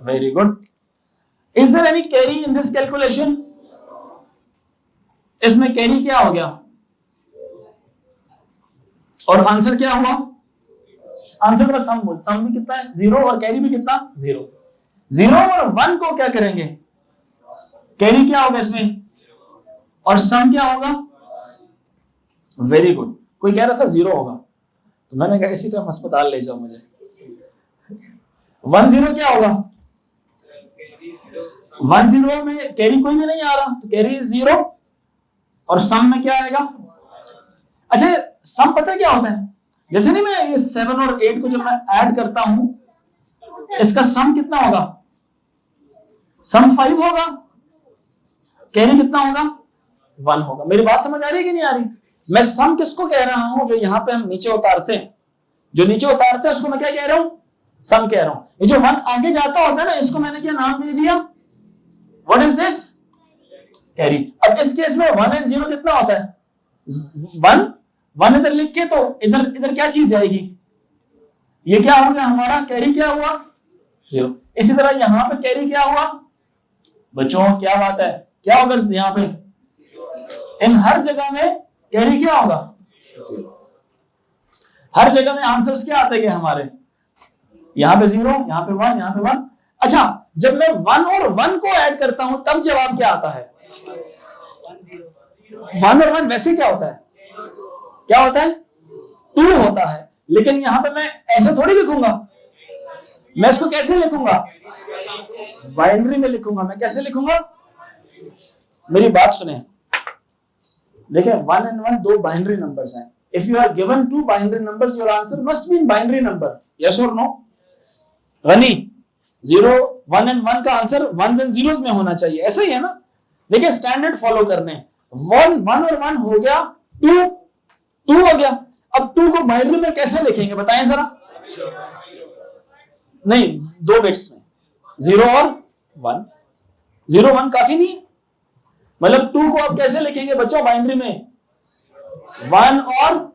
Very good. Is there any carry in this calculation? इसमें कैरी क्या हो गया और आंसर क्या हुआ? आंसर का सम बोल, सम भी कितना है? 0 और कैरी भी कितना? 0। 0 और 1 को क्या करेंगे? कैरी क्या होगा इसमें और सम क्या होगा? Very good. कोई कह रहा था 0 होगा तो मैंने कहा इसी टाइम अस्पताल ले जाओ मुझे। 1 0 क्या होगा? 1 0 में कैरी कोई भी नहीं आ रहा तो कैरी 0 और सम में क्या आएगा? अच्छा सम पता है क्या होता है? जैसे नहीं मैं ये 7 और 8 को जब मैं ऐड करता हूं, इसका सम कितना होगा? सम 5 होगा, कैरी कितना होगा? 1 होगा। मेरी बात समझ आ रही है कि नहीं आ रही? मैं सम किसको कह रहा हूं? जो यहां पे हम नीचे उतारते हैं, जो नीचे उतारते हैं उसको मैं क्या कह रहा हूं? सम कह रहा हूं। ये जो 1 आगे जाता होता है ना, इसको मैंने क्या नाम दे दिया? What is this? कैरी। अब इस केस में 1 एंड 0 कितना होता है? 1 इधर लिख के तो इधर क्या चीज जाएगी? ये क्या हो गया हमारा? कैरी क्या हुआ? 0। इसी तरह यहां पे कैरी क्या हुआ? बच्चों क्या बात है, क्या होगा यहां पे? इन हर जगह में कैरी क्या होगा? 0। हर जगह में आंसर्स क्या आते हैं हमारे? यहां पे 0, यहां पे 1, यहां पे 1। अच्छा, जब मैं 1 और 1 को ऐड करता हूं तब जवाब क्या आता है? 1 और 1 वैसे क्या होता है? क्या होता है? 2 होता है। लेकिन यहां पे मैं ऐसे थोड़ी लिखूंगा, मैं इसको कैसे लिखूंगा? बाइनरी में लिखूंगा। मैं कैसे लिखूंगा? मेरी बात सुने, देखिए 1 and 1 दो बाइनरी नंबर्स हैं। If you are given 2 binary numbers, your answer must be in binary number. Yes or no? गनी 0, 1 and 1 का आंसर 1s and 0s में होना चाहिए, ऐसा ही है ना? देखिए स्टैंडर्ड फॉलो करने, 1 और 1 हो गया, 2 हो गया। अब 2 को बाइनरी में कैसे लिखेंगे बताएं जरा? नहीं, 2 बिट्स में 0 और 1। 0 1 काफी नहीं है? मतलब 2 को आप कैसे लिखेंगे बच्चों बाइनरी में? 1 और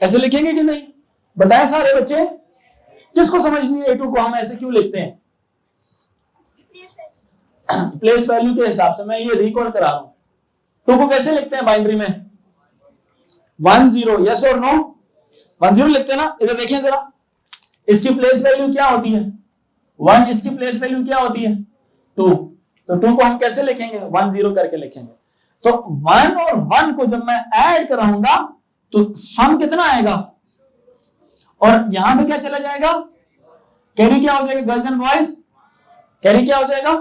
ऐसे लिखेंगे कि नहीं? बताएं सारे बच्चे, किसको समझ नहीं है? 2 को हम ऐसे क्यों लिखते हैं? प्लेस वैल्यू के हिसाब से मैं ये रिकॉल करा रहा हूं। 2 को कैसे लिखते हैं बाइनरी में? 1 0। यस और नो? 1 0 लिखते हैं ना? इधर देखिए जरा, इसकी प्लेस वैल्यू क्या होती है? 1। इसकी प्लेस वैल्यू क्या होती है? 2। तो 2 को हम कैसे लिखेंगे? 1 0 करके लिखेंगे। तो 1 और 1 को जब मैं ऐड कराऊंगा तो सम कितना आएगा? और यहां पे क्या चला जाएगा? कैरी क्या हो जाएगा गर्ल्स एंड बॉयज? कैरी क्या हो जाएगा?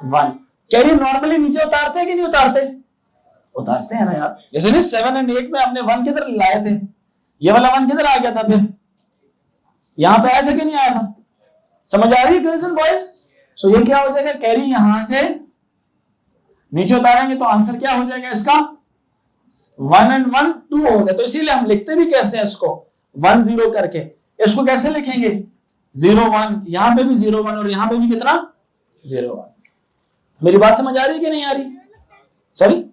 1। कैरी नॉर्मली नीचे उतारते हैं कि नहीं उतारते? उतारते हैं ना यार। जैसे नहीं 7 और 8 में आपने 1 किधर लाए थे? ये वाला 1 किधर आ गया था? फिर यहां पे आया था कि नहीं आया था? समझ आ रही है गर्ल्स एंड बॉयज? सो ये क्या हो जाएगा? कैरी यहां से नीचे उतारेंगे तो आंसर क्या हो जाएगा इसका? 1 and 1 2 हो गया। तो इसीलिए हम लिखते भी कैसे हैं इसको? 1 0 करके। इसको कैसे लिखेंगे? 0 1। यहां पे भी 0 1 और यहां पे भी कितना? 0 1। मेरी बात समझ आ रही है कि नहीं आ रही? सॉरी,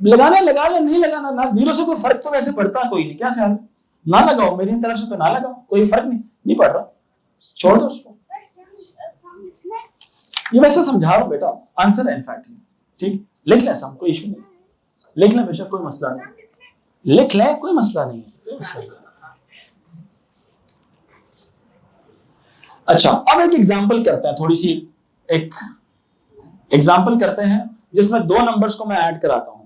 लगाना लगा ले, नहीं लगाना ना, 0 से कोई फर्क तो वैसे पड़ता कोई नहीं। क्या ख्याल है? ना लगाओ, मेरी तरफ से तो ना लगाओ, कोई फर्क नहीं पड़ रहा, छोड़ दो उसको। ये वैसे समझा रहा हूं बेटा, आंसर है इनफैक्ट। ठीक, लिख ले सम, कोई इशू नहीं, लिख ले बेशक, कोई मसला नहीं, लिख ले, कोई मसला नहीं है। अच्छा, अब एक एग्जांपल करते हैं, थोड़ी सी एक एग्जांपल करते हैं जिसमें 2 नंबर्स को मैं ऐड कराता हूं।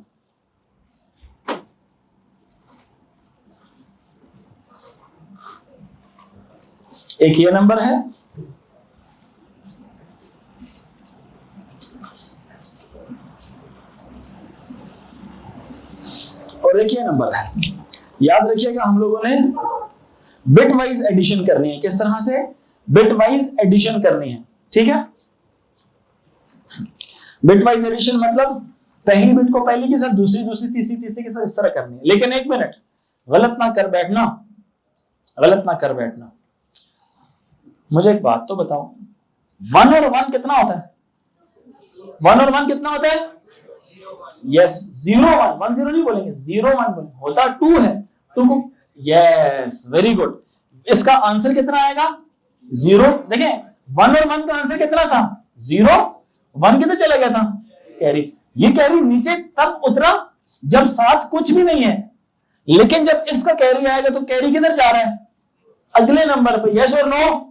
एक ये नंबर है और एक ये नंबर है। याद रखिएगा, हम लोगों ने बिट वाइज एडिशन करनी है। किस तरह से? बिट वाइज एडिशन करनी है, ठीक है? बिट वाइज एडिशन मतलब पहली बिट को पहली के साथ, दूसरी तीसरी के साथ, इस तरह करनी है। लेकिन एक मिनट, गलत ना कर बैठना, गलत ना कर बैठना। मुझे एक बात तो बताओ, 1 और 1 कितना होता है? 1 और 1 कितना होता है? यस, 0 1 1 0 नहीं बोलेंगे, 0 1 बोलेंगे। होता 2 है, 2 को, यस वेरी गुड। इसका आंसर कितना आएगा? 0। देखें 1 और 1 का आंसर कितना था? 0। 1 किधर चला गया था? कैरी। ये कैरी नीचे तब उतरा जब साथ कुछ भी नहीं है, लेकिन जब इसका कैरी आएगा तो कैरी किधर जा रहा है? अगले नंबर पे। यस और नो?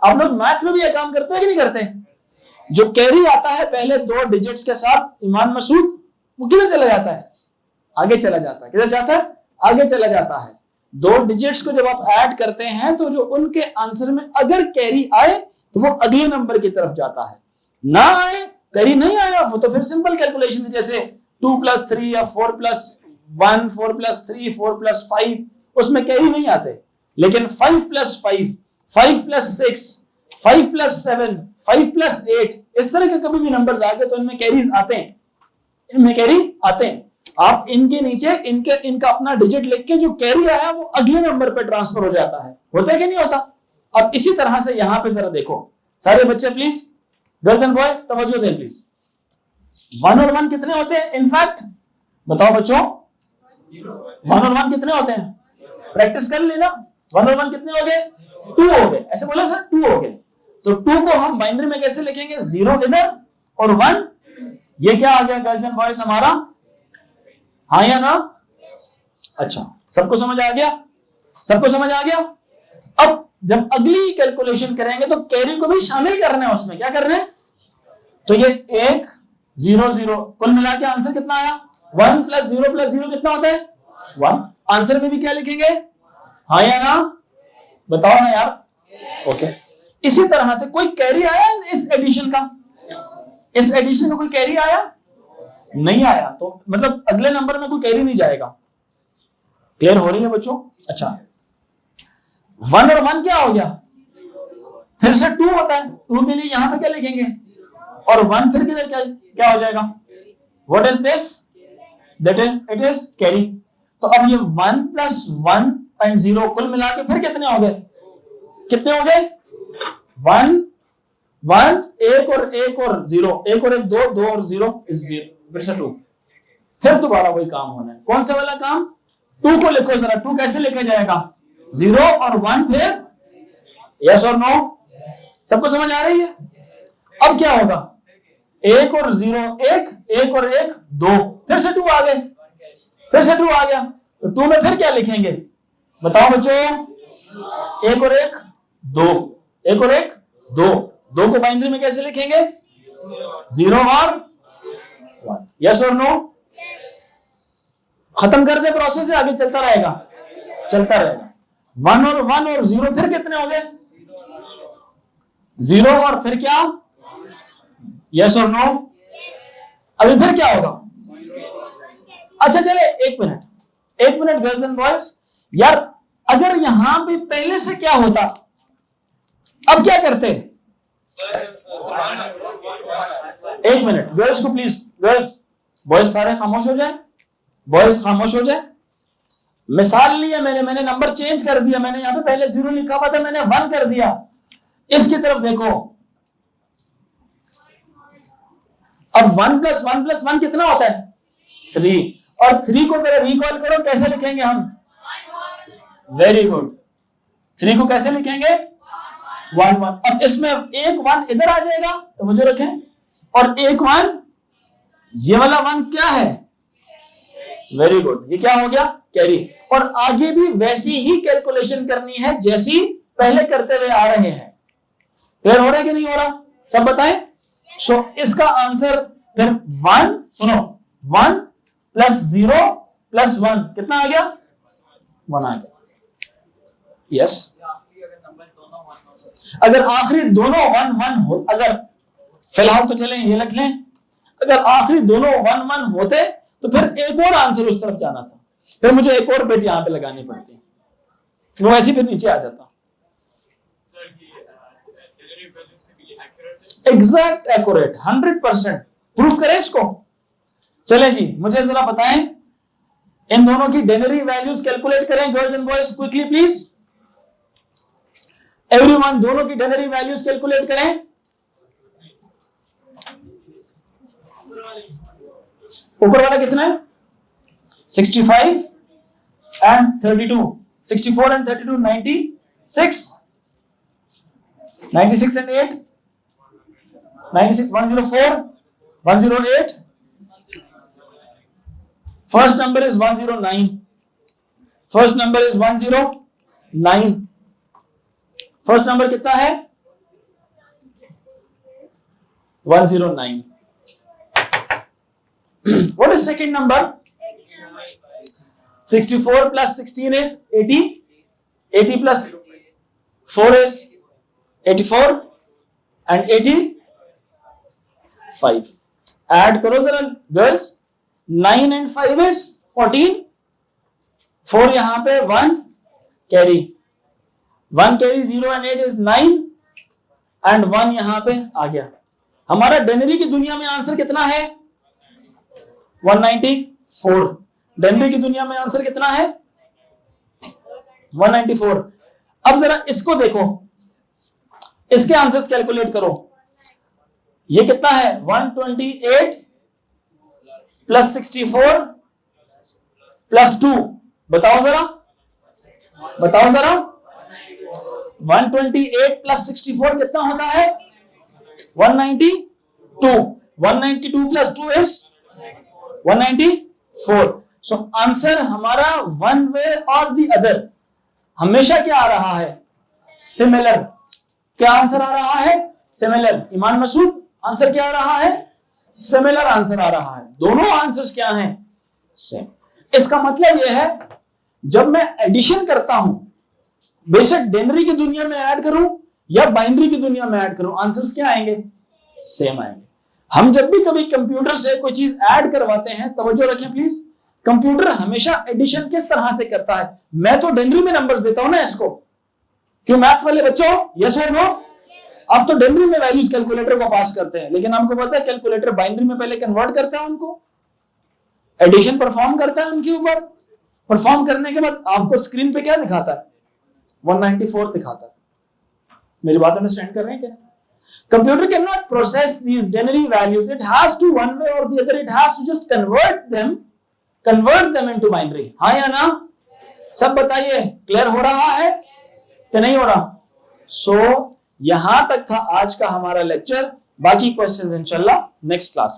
आप लोग मैथ्स में भी ये काम करते हैं कि नहीं करते? जो कैरी आता है पहले 2 डिजिट्स के साथ, ईमान मसूद, वो किधर चला जाता है? आगे चला जाता है। किधर जाता है? आगे चला जाता है। 2 डिजिट्स को जब आप ऐड करते हैं तो जो उनके आंसर में अगर कैरी आए तो वो अगले नंबर की तरफ जाता है, ना आए, कैरी नहीं आया, वो तो फिर सिंपल कैलकुलेशन है, जैसे 2 + 3 या 4 + 1, 4 + 3, 4 + 5 उसमें कैरी नहीं आते, लेकिन 5 + 5, 5 + 6, 5 + 7, 5 + 8 इस तरह के कभी भी नंबर्स आ गए तो इनमें कैरीज आते हैं, इनमें कैरी आते हैं। आप इनके नीचे इनका अपना डिजिट लिख के जो कैरी आया वो अगले नंबर पे ट्रांसफर हो जाता है, होता है कि नहीं होता। अब इसी तरह से यहां पे जरा देखो सारे बच्चे प्लीज, गर्ल्स एंड बॉय तवज्जो दें प्लीज। 1 और 1 कितने होते हैं? इनफैक्ट बताओ बच्चों, 1 और 1 कितने होते हैं? प्रैक्टिस कर लेना। 1 और 1 कितने हो गए? 2 हो गए। ऐसे बोला सर 2 हो गए। तो 2 को हम बाइनरी में कैसे लिखेंगे? 0 इधर और 1, ये क्या आ गया गर्ल्स एंड बॉयज हमारा? हाँ या ना? अच्छा, सबको समझ आ गया? सबको समझ आ गया? अब जब अगली कैलकुलेशन करेंगे तो कैरी को भी शामिल करना है उसमें। क्या करना है? तो ये 1 0 0 कुल मिला के आंसर कितना आया? 1 + 0 + 0 कितना होता है? 1। आंसर में भी क्या लिखेंगे? हाँ या ना? बताओ ना यार। ओके, इसी तरह से कोई कैरी आया इस एडिशन का? इस एडिशन में कोई कैरी आया? नहीं आया, तो मतलब अगले नंबर में कोई कैरी नहीं जाएगा। क्लियर हो रही है बच्चों? अच्छा, 1 और 1 क्या हो गया? फिर से 2 होता है। 2 के लिए यहां पे क्या लिखेंगे? और 1 फिर किधर क्या हो जाएगा? What is this? That is, it is carry. तो अब ये 1 + 1 and 0 कुल मिला के फिर कितने हो गए? कितने हो गए? 1 1 1 और 1 और 0, 1 और 1 2, 2 और 0 is 0, फिर से 2। फिर दोबारा वही काम होना है। कौन सा वाला काम? 2 को लिखो जरा। 2 कैसे लिखा जाएगा? 0 और 1 फिर यस और नो? सबको समझ आ रही है? अब क्या होगा? 1 और 0 1, 1 और 1 2, फिर से 2 आ गए, फिर से 2 आ गया। तो 2 में फिर क्या लिखेंगे? बताओ बच्चों। 1 और 1 2, 1 और 1 2, 2 को बाइनरी में कैसे लिखेंगे? 0 और 1, यस और नो? खत्म कर दे प्रोसेस, आगे चलता रहेगा, चलता रहेगा। 1 और 1 और 0 फिर कितने हो गए? 0 और फिर क्या? यस और नो? अभी फिर क्या होगा? अच्छा चले, एक मिनट गर्ल्स एंड बॉयज। यार अगर यहां पे पहले से क्या होता, अब क्या करते? एक मिनट गर्ल्स को प्लीज, गर्ल्स बॉयज सारे खामोश हो जाए, बॉयज खामोश हो जाए। मिसाल लिया मैंने नंबर चेंज कर दिया। मैंने यहां पे पहले 0 लिखा हुआ था, मैंने 1 कर दिया। इसकी तरफ देखो, अब 1 + 1 + 1 कितना होता है? 3। और 3 को जरा रिकॉल करो, कैसे लिखेंगे हम? Very good. 3 को कैसे लिखेंगे? 1 1। अब इसमें एक 1 इधर आ जाएगा, तो मुझे रखें, और एक 1 ये वाला 1 क्या है? वेरी गुड, ये क्या हो गया? कैरी। और आगे भी वैसी ही कैलकुलेशन करनी है जैसी पहले करते हुए आ रहे हैं। क्लियर हो रहा है कि नहीं हो रहा? सब बताएं। सो इसका आंसर फिर 1, सुनो, 1 + 0 + 1 कितना आ गया? 1 आ गया। यस, अगर आखिरी दोनों 1 1 हो, अगर फिलहाल तो चलें ये लिख लें, अगर आखिरी दोनों 1 1 होते तो फिर एक और आंसर उस तरफ जाना था, फिर मुझे एक और बेट यहां पे लगानी पड़ती, वो ऐसे फिर नीचे आ जाता। Exact accurate 100%। प्रूफ करें इसको? चलें जी, मुझे जरा बताएं, इन दोनों की डेनरी वैल्यूज कैलकुलेट करें girls and boys quickly please. Everyone, दोनों की डेनरी वैल्यूज कैलकुलेट करें। ऊपर वाला कितना है? 65 and 32, 64 and 32 96, 96 and 8 96, 104, 108. First number is 109. First number is 109. First number कितना है? 109. What is second number? 64 plus 16 is 80. 80 plus 4 is 84 and 85. Add करो जरा गर्ल्स, 9 and 5 is 14, 4 यहां पे 1 carry, 1 carry 0 and 8 is 9 and 1 यहां पे आ गया। हमारा डेनरी की दुनिया में आंसर कितना है? 194। डेनरी की दुनिया में आंसर कितना है? 194। अब जरा इसको देखो, इसके आंसर्स कैलकुलेट करो। ये कितना है? 128 प्लस 64 प्लस 2, बताओ जरा, बताओ जरा। 128 प्लस 64 कितना होता है? 192। 192 प्लस 2 इज 194। सो आंसर हमारा वन वे और द अदर हमेशा क्या आ रहा है? सिमिलर। क्या आंसर आ रहा है? सिमिलर। ईमान मसूद, आंसर क्या आ रहा है? सिमिलर आंसर आ रहा है। दोनों आंसर्स क्या हैं? सेम। इसका मतलब यह है जब मैं एडिशन करता हूं, बेशक डेनरी की दुनिया में ऐड करूं या बाइनरी की दुनिया में ऐड करूं, आंसर्स क्या आएंगे? सेम आएंगे। हम जब भी कभी कंप्यूटर से कोई चीज ऐड करवाते हैं, तवज्जो रखें प्लीज, कंप्यूटर हमेशा एडिशन किस तरह से करता है? मैं तो डेनरी में नंबर्स देता हूं ना इसको, क्यों मैथ्स वाले बच्चों? यस और नो? अब तो डेनरी में वैल्यूज कैलकुलेटर को पास करते हैं, लेकिन हमको पता है कैलकुलेटर बाइनरी में पहले कन्वर्ट करता है, उनको एडिशन परफॉर्म करता है उनके ऊपर। परफॉर्म करने के बाद आपको स्क्रीन पे क्या दिखाता है? 194 दिखाता है। मेरी बात अंडरस्टैंड कर रहे हैं क्या? Computer can not process these denary values, it has to one way और the other, it has to just convert them into binary. हाँ या ना? सब बताइए, क्लियर हो रहा है कि नहीं हो रहा? सो यहां तक था आज का हमारा लेक्चर। बाकी क्वेश्चंस इंशाल्लाह नेक्स्ट क्लास।